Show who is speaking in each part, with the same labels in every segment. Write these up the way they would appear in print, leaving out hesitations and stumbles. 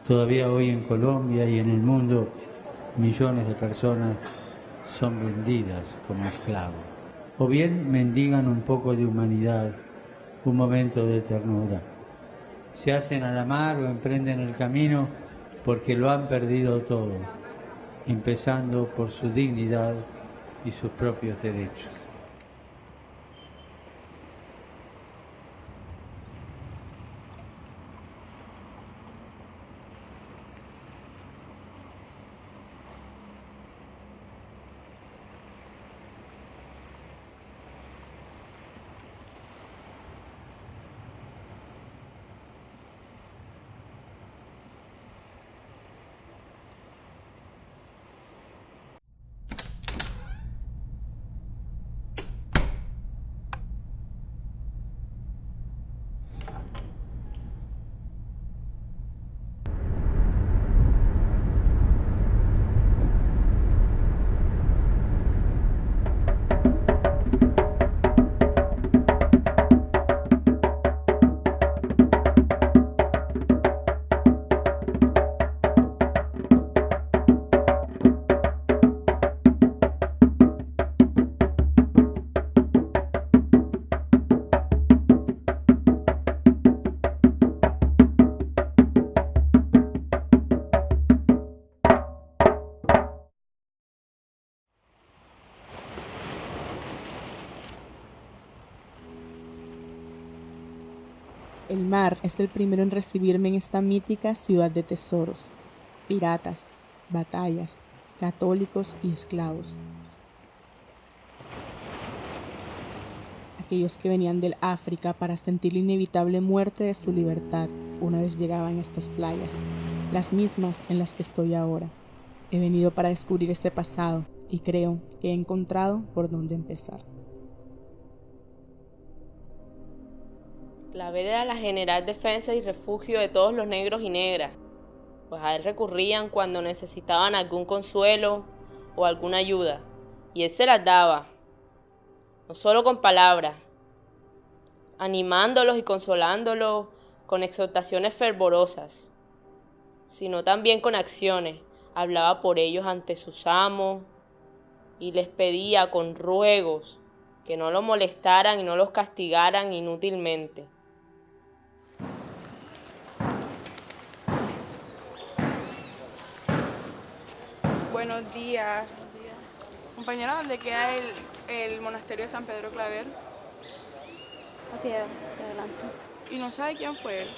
Speaker 1: Todavía hoy en Colombia y en el mundo millones de personas son vendidas como esclavos. O bien mendigan un poco de humanidad, un momento de ternura. Se hacen a la mar o emprenden el camino porque lo han perdido todo, empezando por su dignidad y sus propios derechos.
Speaker 2: El mar es el primero en recibirme en esta mítica ciudad de tesoros, piratas, batallas, católicos y esclavos. Aquellos que venían del África para sentir la inevitable muerte de su libertad una vez llegaban a estas playas, las mismas en las que estoy ahora. He venido para descubrir este pasado y creo que he encontrado por dónde empezar.
Speaker 3: Claver era la general defensa y refugio de todos los negros y negras, pues a él recurrían cuando necesitaban algún consuelo o alguna ayuda, y él se las daba, no solo con palabras, animándolos y consolándolos con exhortaciones fervorosas, sino también con acciones. Hablaba por ellos ante sus amos y les pedía con ruegos que no los molestaran y no los castigaran inútilmente.
Speaker 4: Buenos días. Compañera, ¿dónde queda el monasterio de San Pedro Claver?
Speaker 5: Hacia adelante.
Speaker 4: ¿Y no sabe quién fue él?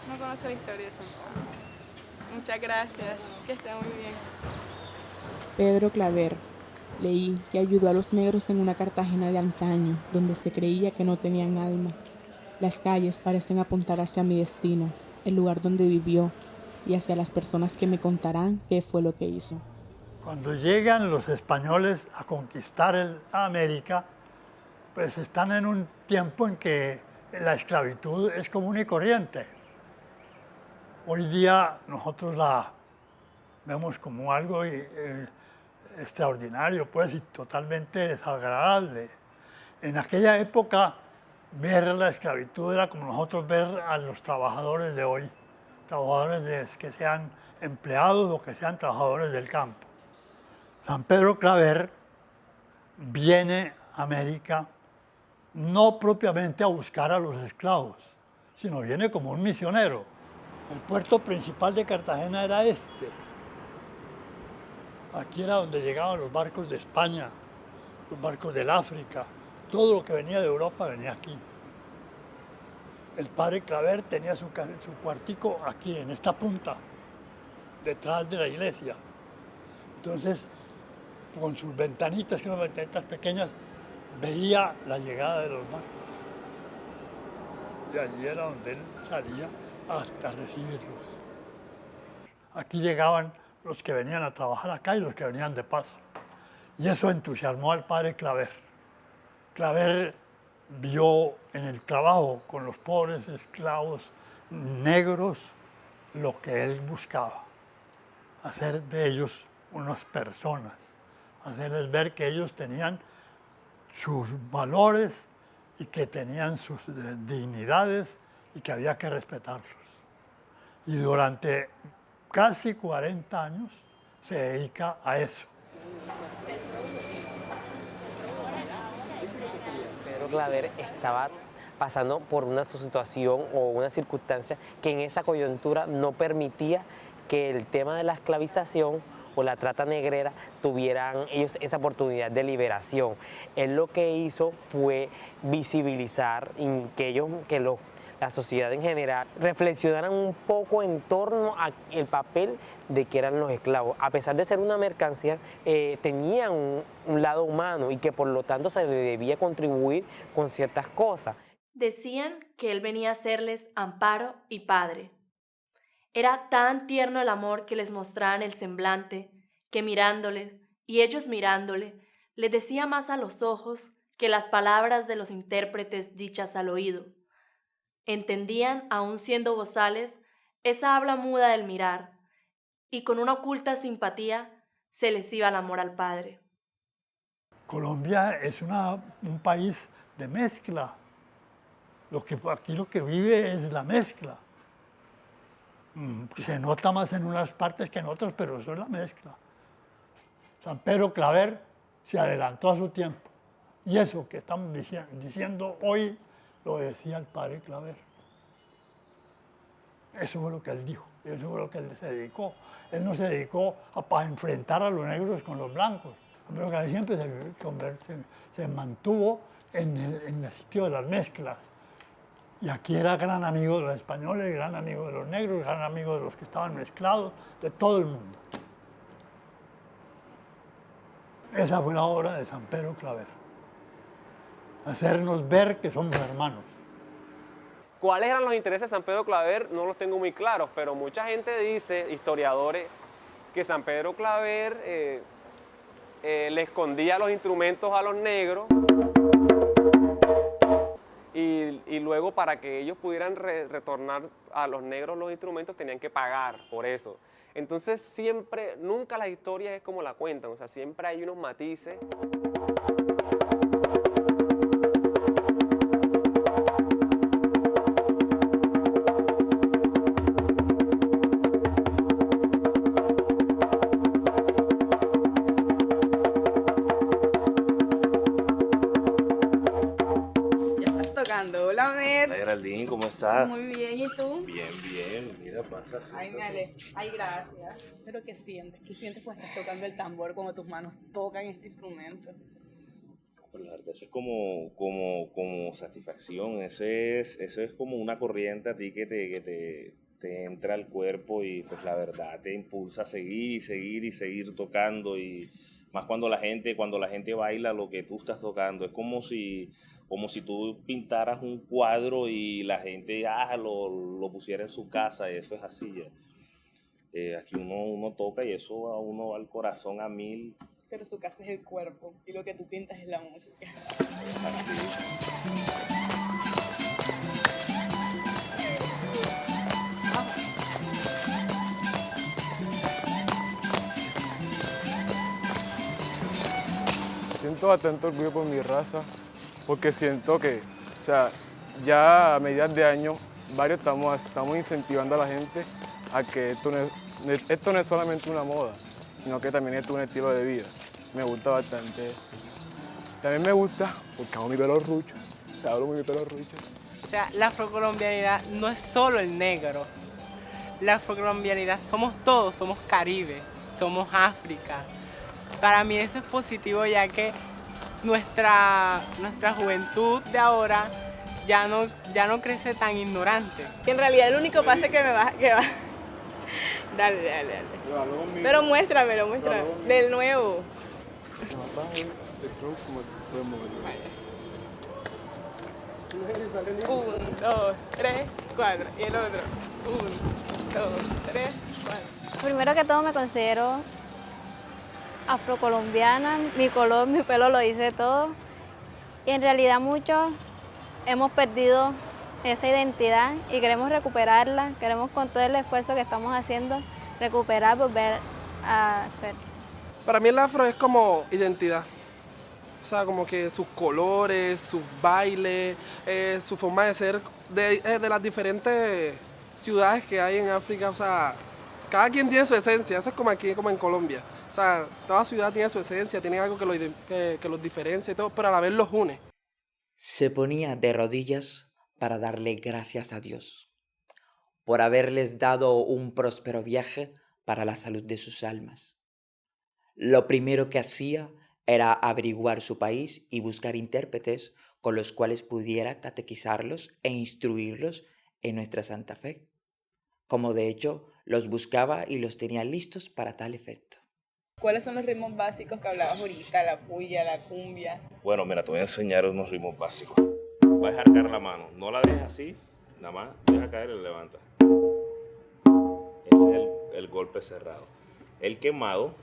Speaker 4: No conoce la historia de San Pedro. Muchas gracias. Que esté muy bien.
Speaker 2: Pedro Claver. Leí que ayudó a los negros en una Cartagena de antaño, donde se creía que no tenían alma. Las calles parecen apuntar hacia mi destino, el lugar donde vivió, y hacia las personas que me contarán qué fue lo que hizo.
Speaker 6: Cuando llegan los españoles a conquistar América, pues están en un tiempo en que la esclavitud es común y corriente. Hoy día nosotros la vemos como algo extraordinario, pues, y totalmente desagradable. En aquella época, ver la esclavitud era como nosotros ver a los trabajadores de hoy, que sean empleados o que sean trabajadores del campo. San Pedro Claver viene a América no propiamente a buscar a los esclavos, sino viene como un misionero. El puerto principal de Cartagena era este. Aquí era donde llegaban los barcos de España, los barcos del África, todo lo que venía de Europa venía aquí. El padre Claver tenía su cuartico aquí, en esta punta, detrás de la iglesia. Entonces, con sus ventanitas, que eran ventanitas pequeñas, veía la llegada de los barcos. Y allí era donde él salía hasta recibirlos. Aquí llegaban los que venían a trabajar acá y los que venían de paso. Y eso entusiasmó al padre Claver. Claver vio en el trabajo con los pobres esclavos negros lo que él buscaba, hacer de ellos unas personas, hacerles ver que ellos tenían sus valores y que tenían sus dignidades y que había que respetarlos. y durante casi 40 años se dedica a eso.
Speaker 7: Pedro Claver estaba pasando por una situación o una circunstancia que en esa coyuntura no permitía que el tema de la esclavización o la trata negrera tuvieran ellos esa oportunidad de liberación. Él lo que hizo fue visibilizar la sociedad en general reflexionaran un poco en torno al papel de que eran los esclavos. A pesar de ser una mercancía, tenían un lado humano y que por lo tanto se le debía contribuir con ciertas cosas.
Speaker 8: Decían que él venía a serles amparo y padre. Era tan tierno el amor que les mostraba en el semblante, que mirándoles, y ellos mirándole, les decía más a los ojos que las palabras de los intérpretes dichas al oído. Entendían, aun siendo bozales, esa habla muda del mirar, y con una oculta simpatía se les iba el amor al Padre.
Speaker 6: Colombia es un país de mezcla. Aquí lo que vive es la mezcla. Se nota más en unas partes que en otras, pero eso es la mezcla. San Pedro Claver se adelantó a su tiempo. Y eso que estamos diciendo hoy lo decía el padre Claver. Eso fue lo que él dijo, eso fue lo que él se dedicó. Él no se dedicó a enfrentar a los negros con los blancos. Pero Claver siempre se mantuvo en el sitio de las mezclas. Y aquí era gran amigo de los españoles, gran amigo de los negros, gran amigo de los que estaban mezclados, de todo el mundo. Esa fue la obra de San Pedro Claver. Hacernos ver que somos hermanos.
Speaker 9: ¿Cuáles eran los intereses de San Pedro Claver? No los tengo muy claros, pero mucha gente dice, historiadores, que San Pedro Claver le escondía los instrumentos a los negros y luego para que ellos pudieran retornar a los negros los instrumentos tenían que pagar por eso. Entonces siempre, nunca la historia es como la cuentan, o sea, siempre hay unos matices.
Speaker 4: Hola, Mer.
Speaker 10: Hola, Geraldine, ¿cómo estás?
Speaker 4: Muy bien, ¿y tú?
Speaker 10: Bien, bien. Mira, pasa así.
Speaker 4: Ay, ay, gracias. ¿Pero qué sientes? ¿Qué sientes cuando estás tocando el tambor, cuando tus manos tocan este instrumento?
Speaker 10: Pues la verdad, eso es como satisfacción. Eso es como una corriente a ti que te entra al cuerpo y pues la verdad te impulsa a seguir y seguir y seguir tocando. Y más cuando la gente baila lo que tú estás tocando. Es como si tú pintaras un cuadro y la gente lo pusiera en su casa. Eso es así ya. Aquí uno toca y eso a uno va al corazón a 1000.
Speaker 4: Pero su casa es el cuerpo y lo que tú pintas es la música.
Speaker 10: Así.
Speaker 11: Siento bastante orgullo por mi raza, porque siento que, o sea, ya a mediados de año, varios estamos incentivando a la gente a que esto no es solamente una moda, sino que también es un estilo de vida. Me gusta bastante esto. También me gusta porque hago mi pelo rucho, o sea, hablo muy mi pelo rucho.
Speaker 12: O sea, la afrocolombianidad no es solo el negro. La afrocolombianidad somos todos, somos Caribe, somos África. Para mí eso es positivo, ya que nuestra juventud de ahora ya no crece tan ignorante.
Speaker 4: En realidad el único pase que va. Dale. Pero muéstramelo. Del nuevo. 1, 2, 3, 4. Y el otro. 1, 2, 3, 4.
Speaker 5: Primero que todo me considero afrocolombiana, mi color, mi pelo lo dice todo. Y en realidad muchos hemos perdido esa identidad y queremos recuperarla, queremos con todo el esfuerzo que estamos haciendo, recuperar, volver a ser.
Speaker 13: Para mí el afro es como identidad. O sea, como que sus colores, sus bailes, su forma de ser, de las diferentes ciudades que hay en África, o sea, cada quien tiene su esencia, eso es como aquí, como en Colombia. O sea, toda ciudad tiene su esencia, tiene algo que los diferencia y todo, pero a la vez los une.
Speaker 14: Se ponía de rodillas para darle gracias a Dios por haberles dado un próspero viaje para la salud de sus almas. Lo primero que hacía era averiguar su país y buscar intérpretes con los cuales pudiera catequizarlos e instruirlos en nuestra Santa Fe, como de hecho los buscaba y los tenía listos para tal efecto.
Speaker 4: ¿Cuáles son los ritmos básicos que hablabas ahorita? La puya, la cumbia.
Speaker 10: Bueno, mira, te voy a enseñar unos ritmos básicos. Vas a dejar caer la mano, no la dejes así, nada más deja caer y la levanta. Ese es el golpe cerrado. El quemado,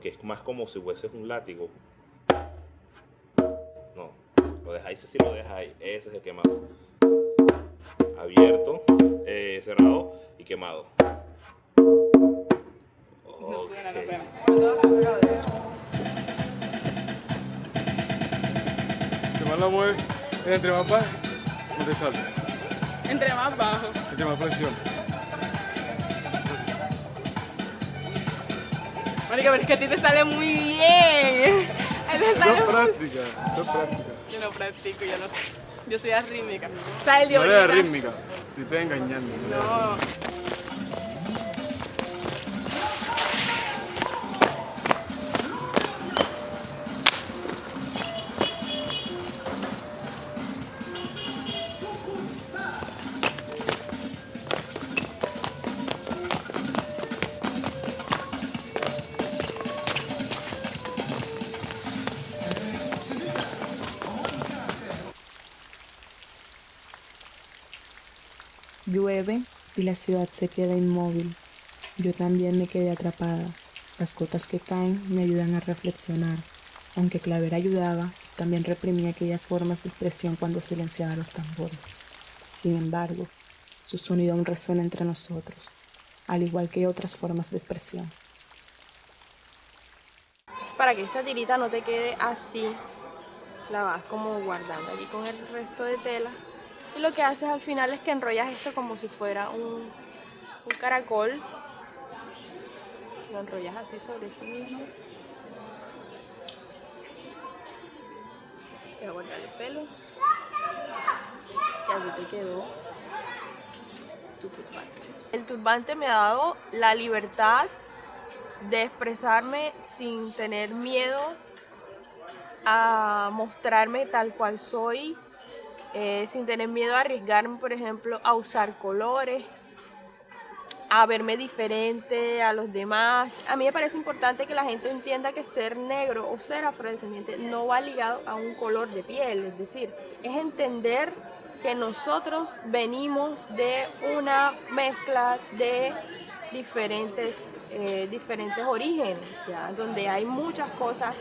Speaker 10: que es más como si fuese un látigo. No, lo dejas ahí, sí lo dejas ahí, ese es el quemado. Abierto, cerrado y quemado.
Speaker 4: No suena, no suena.
Speaker 11: Si más la mueves, entre más bajo, no te sale.
Speaker 4: Entre más bajo.
Speaker 11: Entre más presión.
Speaker 4: Marica, pero es que a ti te sale muy bien.
Speaker 11: Eso es práctica.
Speaker 4: Yo no practico, yo no sé. Yo soy arrítmica. O sea, el de
Speaker 11: No
Speaker 4: ahorita.
Speaker 11: eres rítmica, te estoy engañando.
Speaker 4: No.
Speaker 2: Llueve y la ciudad se queda inmóvil. Yo también me quedé atrapada. Las gotas que caen me ayudan a reflexionar. Aunque Claver ayudaba, también reprimía aquellas formas de expresión cuando silenciaba los tambores. Sin embargo, su sonido aún resuena entre nosotros, al igual que otras formas de expresión.
Speaker 8: Para que esta tirita no te quede así, la vas como guardando aquí con el resto de tela. Y lo que haces al final es que enrollas esto como si fuera un caracol. Lo enrollas así sobre sí mismo. Voy a guardar el pelo. Y aquí te quedó tu turbante. El turbante me ha dado la libertad de expresarme sin tener miedo a mostrarme tal cual soy. Sin tener miedo a arriesgarme, por ejemplo, a usar colores, a verme diferente a los demás. A mí me parece importante que la gente entienda que ser negro o ser afrodescendiente no va ligado a un color de piel, es decir, es entender que nosotros venimos de una mezcla de diferentes orígenes, ¿ya? Donde hay muchas cosas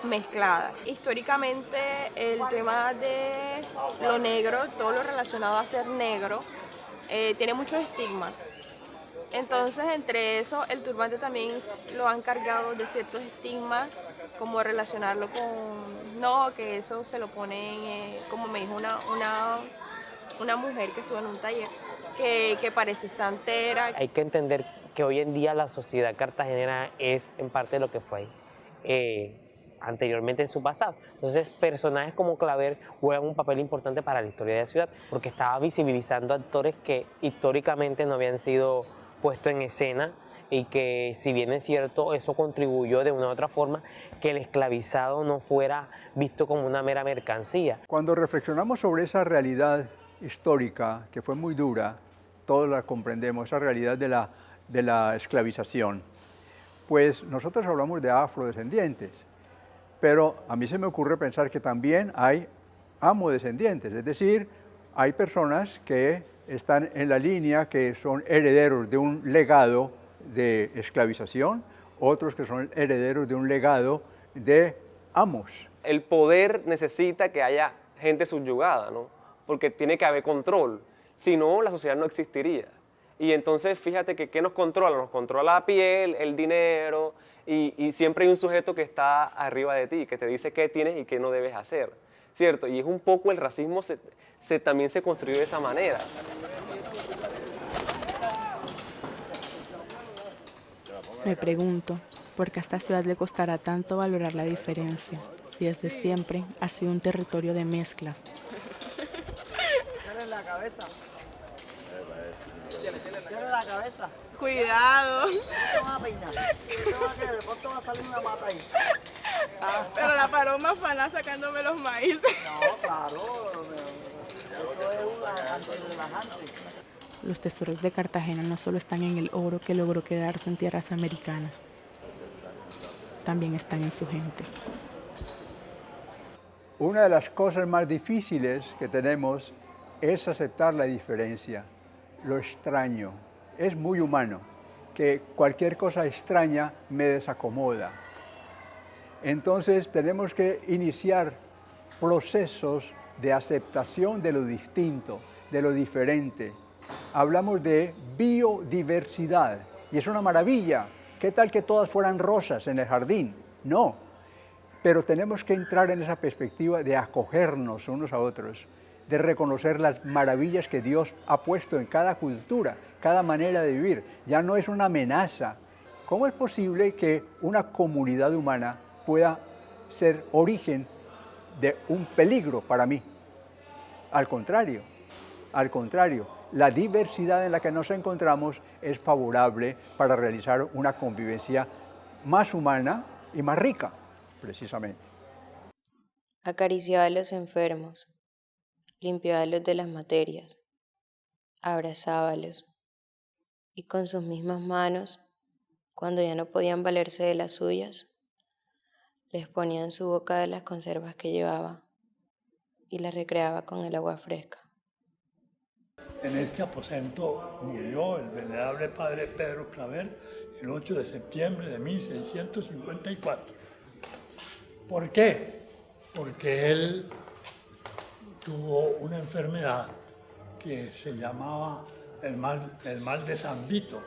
Speaker 8: mezcladas. Históricamente el tema de lo negro, todo lo relacionado a ser negro, tiene muchos estigmas. Entonces entre eso el turbante también lo han cargado de ciertos estigmas, como relacionarlo con, no, que eso se lo ponen, como me dijo una mujer que estuvo en un taller, que parece santera.
Speaker 7: Hay que entender que hoy en día la sociedad cartagenera es en parte lo que fue anteriormente en su pasado. Entonces, personajes como Claver juegan un papel importante para la historia de la ciudad, porque estaba visibilizando actores que históricamente no habían sido puestos en escena y que, si bien es cierto, eso contribuyó de una u otra forma que el esclavizado no fuera visto como una mera mercancía.
Speaker 15: Cuando reflexionamos sobre esa realidad histórica, que fue muy dura, todos la comprendemos, esa realidad de la esclavización, pues nosotros hablamos de afrodescendientes, pero a mí se me ocurre pensar que también hay amodescendientes, es decir, hay personas que están en la línea, que son herederos de un legado de esclavización, otros que son herederos de un legado de amos.
Speaker 9: El poder necesita que haya gente subyugada, ¿no? Porque tiene que haber control, si no la sociedad no existiría. Y entonces fíjate que ¿qué nos controla? Nos controla la piel, el dinero, y siempre hay un sujeto que está arriba de ti, que te dice qué tienes y qué no debes hacer, ¿cierto? Y es un poco el racismo también se construyó de esa manera.
Speaker 2: Me pregunto, ¿por qué a esta ciudad le costará tanto valorar la diferencia, si desde siempre ha sido un territorio de mezclas?
Speaker 16: Tiene la cabeza. Tiene la cabeza.
Speaker 4: Cuidado.
Speaker 16: ¿Qué te vas a peinar? ¿Qué te vas a querer? ¿Cuánto va a salir una mata ahí?
Speaker 4: Pero la paloma fana sacándome los maíces.
Speaker 16: No, claro. Eso es una antirrelajante.
Speaker 2: Los tesoros de Cartagena no solo están en el oro que logró quedarse en tierras americanas, también están en su gente.
Speaker 15: Una de las cosas más difíciles que tenemos es aceptar la diferencia, lo extraño. Es muy humano que cualquier cosa extraña me desacomoda. Entonces tenemos que iniciar procesos de aceptación de lo distinto, de lo diferente. Hablamos de biodiversidad y es una maravilla. ¿Qué tal que todas fueran rosas en el jardín? No, pero tenemos que entrar en esa perspectiva de acogernos unos a otros, de reconocer las maravillas que Dios ha puesto en cada cultura, cada manera de vivir. Ya no es una amenaza. ¿Cómo es posible que una comunidad humana pueda ser origen de un peligro para mí? Al contrario, la diversidad en la que nos encontramos es favorable para realizar una convivencia más humana y más rica, precisamente.
Speaker 3: Acariciaba a los enfermos, limpiábalos de las materias, abrazábalos, y con sus mismas manos, cuando ya no podían valerse de las suyas, les ponía en su boca de las conservas que llevaba y las recreaba con el agua fresca.
Speaker 6: En este aposento murió el venerable padre Pedro Claver el 8 de septiembre de 1654. ¿Por qué? Porque él tuvo una enfermedad que se llamaba el mal de San Vito,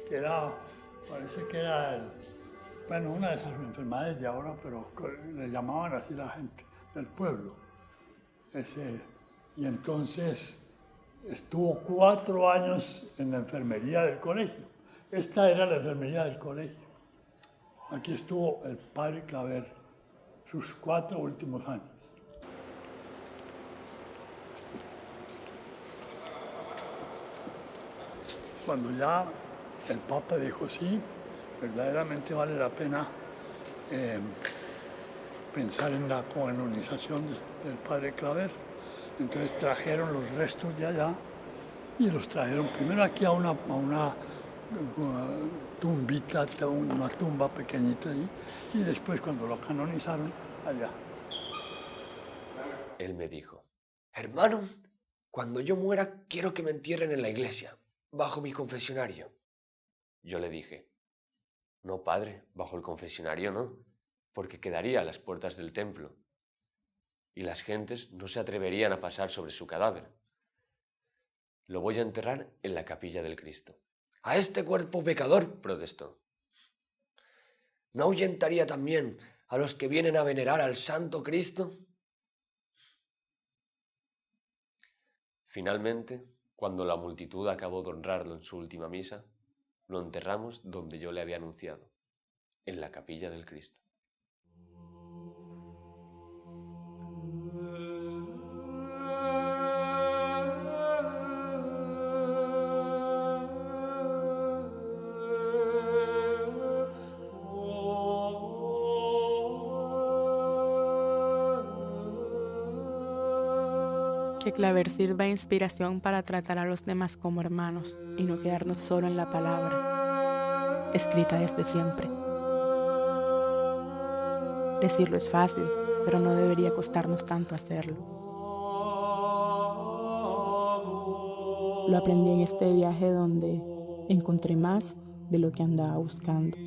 Speaker 6: que parece que era una de esas enfermedades de ahora, pero le llamaban así la gente del pueblo. Y entonces estuvo 4 años en la enfermería del colegio. Esta era la enfermería del colegio. Aquí estuvo el padre Claver sus 4 últimos años. Cuando ya el Papa dijo sí, verdaderamente vale la pena pensar en la canonización del padre Claver. Entonces trajeron los restos de allá y los trajeron primero aquí a una tumbita, una tumba pequeñita ahí, y después cuando lo canonizaron allá.
Speaker 17: Él me dijo: hermano, cuando yo muera quiero que me entierren en la iglesia, bajo mi confesionario. Yo le dije: no, padre, bajo el confesionario no, porque quedaría a las puertas del templo y las gentes no se atreverían a pasar sobre su cadáver. Lo voy a enterrar en la capilla del Cristo. A este cuerpo pecador, protestó. ¿No ahuyentaría también a los que vienen a venerar al Santo Cristo? Finalmente, cuando la multitud acabó de honrarlo en su última misa, lo enterramos donde yo le había anunciado, en la capilla del Cristo.
Speaker 2: Que Claver sirva de inspiración para tratar a los demás como hermanos y no quedarnos solo en la palabra, escrita desde siempre. Decirlo es fácil, pero no debería costarnos tanto hacerlo. Lo aprendí en este viaje donde encontré más de lo que andaba buscando.